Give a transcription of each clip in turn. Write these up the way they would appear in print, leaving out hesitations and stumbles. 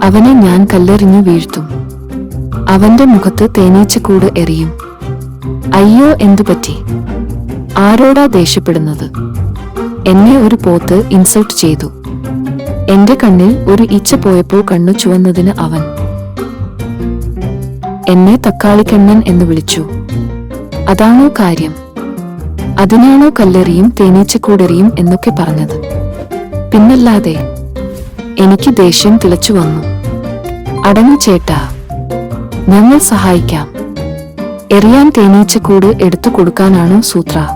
അവനെ ഞാൻ കല്ലെറിഞ്ഞു വീഴ്ത്തും. അവന്റെ മുഖത്ത് തേനീച്ചക്കൂട് എറിയും. അയ്യോ, എന്തുപറ്റി? ആരോടാ ദേഷ്യപ്പെടുന്നത്? എന്നെ ഒരു പോത്ത് ഇൻസൾട്ട് ചെയ്തു. എന്റെ കണ്ണിൽ ഒരു ഈച്ച പോയപ്പോൾ കണ്ണു ചുവന്നതിന് അവൻ എന്നെ തക്കാളിക്കണ്ണൻ എന്ന് വിളിച്ചു. അതാണോ കാര്യം? അതിനാണോ കല്ലെറിയും തേനീച്ചക്കൂടെറിയും എന്നൊക്കെ പറഞ്ഞത്? പിന്നല്ലാതെ. എനിക്ക് ദേഷ്യം തിളച്ചു വന്നു. അടങ്ങു ചേട്ടാ, ഞങ്ങൾ സഹായിക്കാം. എറിയാൻ തേനീച്ചക്കൂട് എടുത്തു കൊടുക്കാനാണോ സൂത്ര?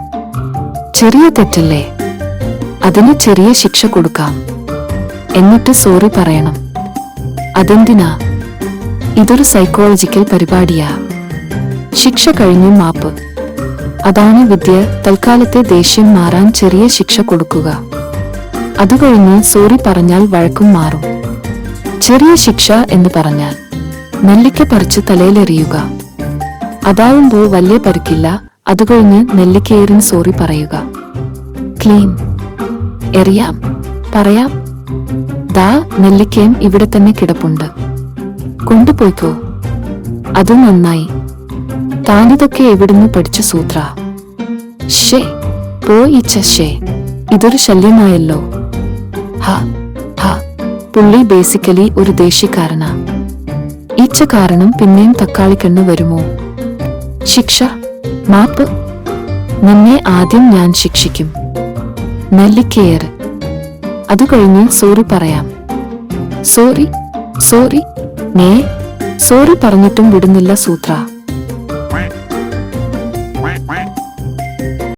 ചെറിയ തെറ്റല്ലേ? അതിന് ചെറിയ ശിക്ഷ കൊടുക്കാം. എന്നിട്ട് സോറി പറയണം. അതെന്തിനാ? ഇതൊരു സൈക്കോളജിക്കൽ പരിപാടിയാ. ശിക്ഷ കഴിഞ്ഞു മാപ്പ്. അതാണ് വിദ്യ. തൽക്കാലത്തെ ദേഷ്യം മാറാൻ ചെറിയ ശിക്ഷ കൊടുക്കുക. അതുകഴിഞ്ഞ് സോറി പറഞ്ഞാൽ വഴക്കും മാറും. ചെറിയ ശിക്ഷ എന്ന് പറഞ്ഞാൽ നെല്ലിക്ക പറിച്ച് തലയിലെറിയുക. അതാവുമ്പോൾ വലിയ പരിക്കില്ല. അതുകഴിഞ്ഞ് നെല്ലിക്കയേറിന് സോറി പറയുക. ക്ലീൻ. എറിയാം, പറയാം. ദാ നെല്ലിക്കയും ഇവിടെ തന്നെ കിടപ്പുണ്ട്, കൊണ്ടുപോയിക്കോ. അത് നന്നായി. താനിതൊക്കെ എവിടുന്ന് പഠിച്ച സൂത്ര? ഷേ പോയിച്ച. ഷേ, ഇതൊരു ശല്യമായല്ലോ. ഹ ഹ. പുള്ളി ബേസിക്കലി ഒരു ദേഷ്യക്കാരനാ. ഈച്ച കാരണം പിന്നെയും തക്കാളിക്കണ്ണ് വരുമോ? ശിക്ഷ, മാപ്പ്. നിന്നെ ആദ്യം ഞാൻ ശിക്ഷിക്കും. നെല്ലിക്കയേറ്. അതുകഴിഞ്ഞ് സോറി പറയാം. Sorry sorry. നേ, സോറി പറഞ്ഞിട്ടും വിടുന്നില്ല സൂത്ര.